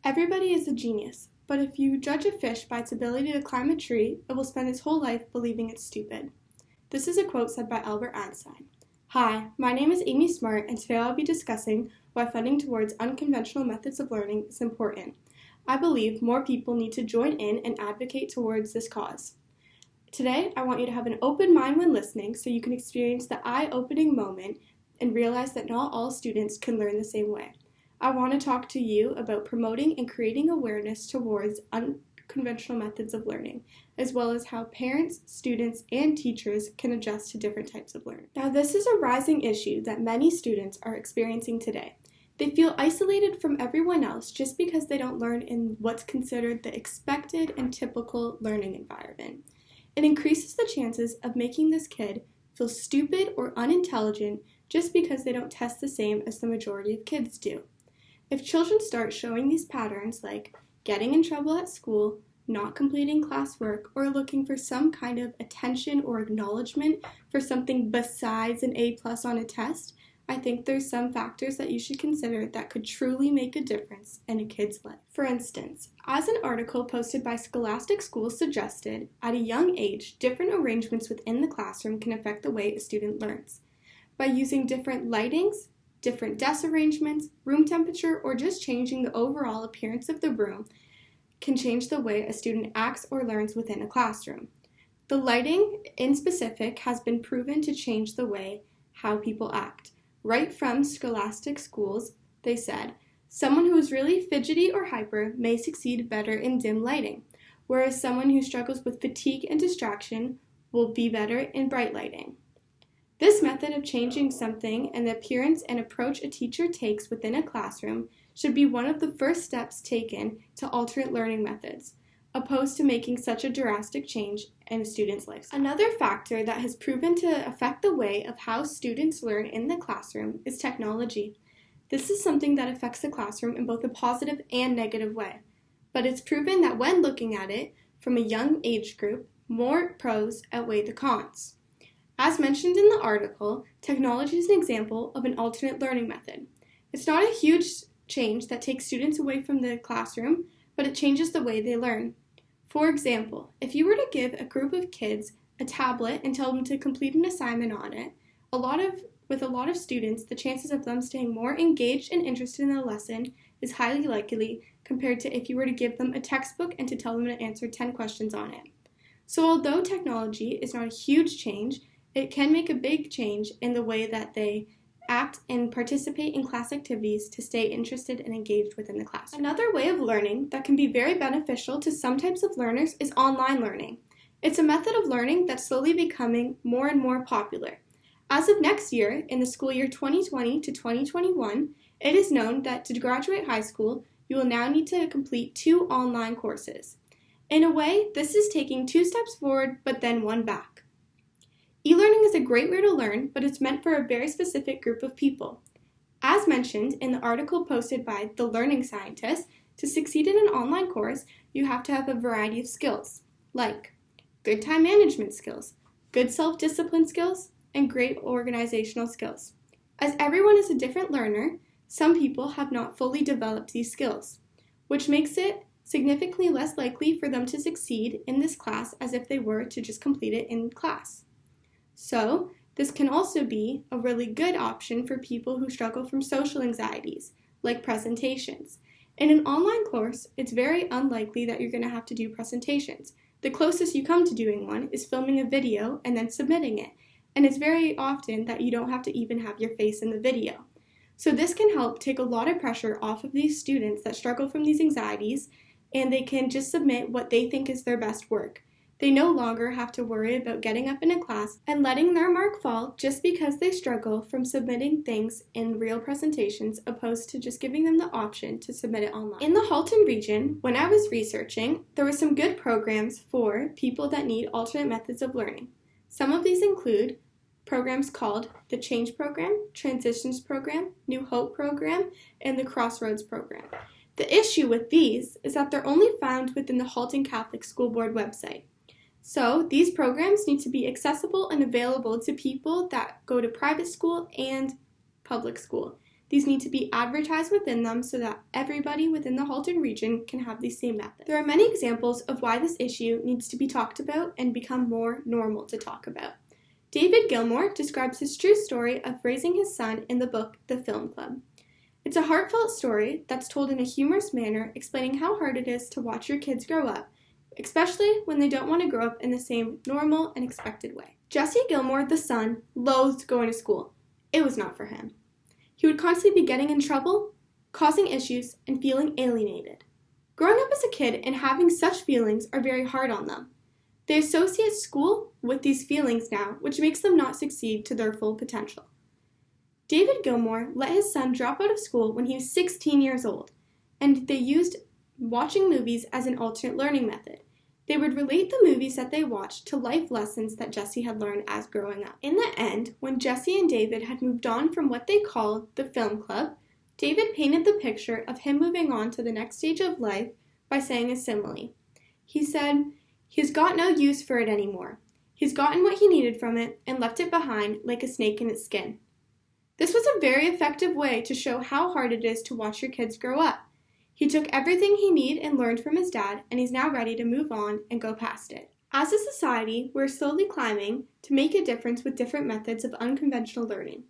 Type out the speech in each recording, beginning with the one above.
Everybody is a genius, but if you judge a fish by its ability to climb a tree, it will spend its whole life believing it's stupid. This is a quote said by Albert Einstein. Hi, my name is Amy Smart, and today I'll be discussing why funding towards unconventional methods of learning is important. I believe more people need to join in and advocate towards this cause. Today, I want you to have an open mind when listening so you can experience the eye-opening moment and realize that not all students can learn the same way. I want to talk to you about promoting and creating awareness towards unconventional methods of learning, as well as how parents, students, and teachers can adjust to different types of learning. Now, this is a rising issue that many students are experiencing today. They feel isolated from everyone else just because they don't learn in what's considered the expected and typical learning environment. It increases the chances of making this kid feel stupid or unintelligent just because they don't test the same as the majority of kids do. If children start showing these patterns like getting in trouble at school, not completing classwork, or looking for some kind of attention or acknowledgement for something besides an A+ on a test, I think there's some factors that you should consider that could truly make a difference in a kid's life. For instance, as an article posted by Scholastic Schools suggested, at a young age, different arrangements within the classroom can affect the way a student learns. By using different lightings, different desk arrangements, room temperature, or just changing the overall appearance of the room can change the way a student acts or learns within a classroom. The lighting in specific has been proven to change the way how people act. Right from Scholastic Schools, they said, someone who is really fidgety or hyper may succeed better in dim lighting, whereas someone who struggles with fatigue and distraction will be better in bright lighting. This method of changing something and the appearance and approach a teacher takes within a classroom should be one of the first steps taken to alternate learning methods, opposed to making such a drastic change in a student's life. Another factor that has proven to affect the way of how students learn in the classroom is technology. This is something that affects the classroom in both a positive and negative way, but it's proven that when looking at it from a young age group, more pros outweigh the cons. As mentioned in the article, technology is an example of an alternate learning method. It's not a huge change that takes students away from the classroom, but it changes the way they learn. For example, if you were to give a group of kids a tablet and tell them to complete an assignment on it, with a lot of students, the chances of them staying more engaged and interested in the lesson is highly likely compared to if you were to give them a textbook and to tell them to answer 10 questions on it. So although technology is not a huge change, it can make a big change in the way that they act and participate in class activities to stay interested and engaged within the class. Another way of learning that can be very beneficial to some types of learners is online learning. It's a method of learning that's slowly becoming more and more popular. As of next year, in the school year 2020 to 2021, it is known that to graduate high school, you will now need to complete 2 online courses. In a way, this is taking 2 steps forward but then 1 back. E-learning is a great way to learn, but it's meant for a very specific group of people. As mentioned in the article posted by The Learning Scientist, to succeed in an online course, you have to have a variety of skills, like good time management skills, good self-discipline skills, and great organizational skills. As everyone is a different learner, some people have not fully developed these skills, which makes it significantly less likely for them to succeed in this class as if they were to just complete it in class. So, this can also be a really good option for people who struggle from social anxieties, like presentations. In an online course, it's very unlikely that you're going to have to do presentations. The closest you come to doing one is filming a video and then submitting it, and it's very often that you don't have to even have your face in the video. So this can help take a lot of pressure off of these students that struggle from these anxieties, and they can just submit what they think is their best work. They no longer have to worry about getting up in a class and letting their mark fall just because they struggle from submitting things in real presentations opposed to just giving them the option to submit it online. In the Halton region, when I was researching, there were some good programs for people that need alternate methods of learning. Some of these include programs called the Change Program, Transitions Program, New Hope Program, and the Crossroads Program. The issue with these is that they're only found within the Halton Catholic School Board website. So these programs need to be accessible and available to people that go to private school and public school. These need to be advertised within them so that everybody within the Halton region can have these same methods. There are many examples of why this issue needs to be talked about and become more normal to talk about. David Gilmour describes his true story of raising his son in the book The Film Club. It's a heartfelt story that's told in a humorous manner, explaining how hard it is to watch your kids grow up, especially when they don't want to grow up in the same normal and expected way. Jesse Gilmour, the son, loathed going to school. It was not for him. He would constantly be getting in trouble, causing issues, and feeling alienated. Growing up as a kid and having such feelings are very hard on them. They associate school with these feelings now, which makes them not succeed to their full potential. David Gilmour let his son drop out of school when he was 16 years old, and they used watching movies as an alternate learning method. They would relate the movies that they watched to life lessons that Jesse had learned as growing up. In the end, when Jesse and David had moved on from what they called the film club, David painted the picture of him moving on to the next stage of life by saying a simile. He said, "He's got no use for it anymore. He's gotten what he needed from it and left it behind like a snake in its skin." This was a very effective way to show how hard it is to watch your kids grow up. He took everything he needed and learned from his dad, and he's now ready to move on and go past it. As a society, we're slowly climbing to make a difference with different methods of unconventional learning.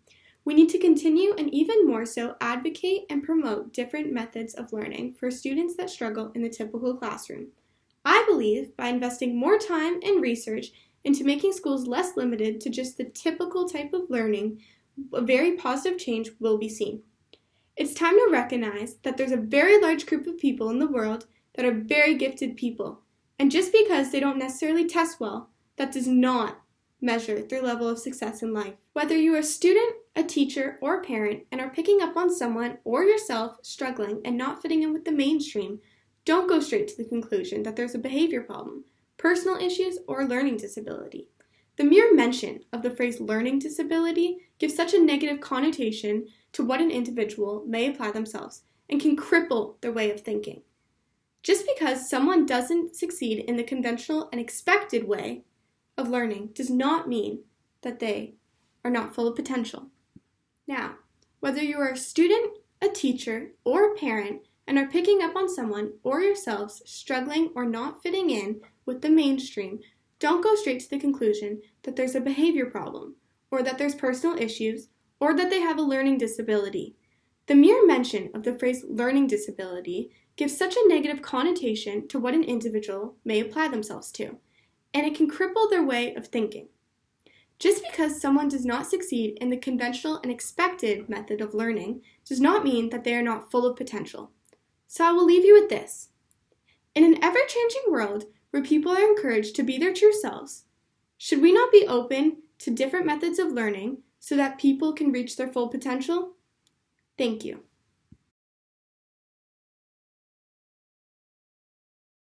We need to continue and even more so advocate and promote different methods of learning for students that struggle in the typical classroom. I believe by investing more time and research into making schools less limited to just the typical type of learning, a very positive change will be seen. It's time to recognize that there's a very large group of people in the world that are very gifted people, and just because they don't necessarily test well, that does not measure their level of success in life. Whether you're a student, a teacher, or a parent and are picking up on someone or yourself struggling and not fitting in with the mainstream, don't go straight to the conclusion that there's a behavior problem, personal issues, or learning disability. The mere mention of the phrase learning disability gives such a negative connotation to what an individual may apply themselves and can cripple their way of thinking. Just because someone doesn't succeed in the conventional and expected way of learning does not mean that they are not full of potential. Now, whether you are a student, a teacher, or a parent and are picking up on someone or yourselves struggling or not fitting in with the mainstream, don't go straight to the conclusion that there's a behavior problem, or that there's personal issues, or that they have a learning disability. The mere mention of the phrase learning disability gives such a negative connotation to what an individual may apply themselves to, and it can cripple their way of thinking. Just because someone does not succeed in the conventional and expected method of learning does not mean that they are not full of potential. So I will leave you with this. In an ever-changing world where people are encouraged to be their true selves, should we not be open to different methods of learning so that people can reach their full potential? Thank you.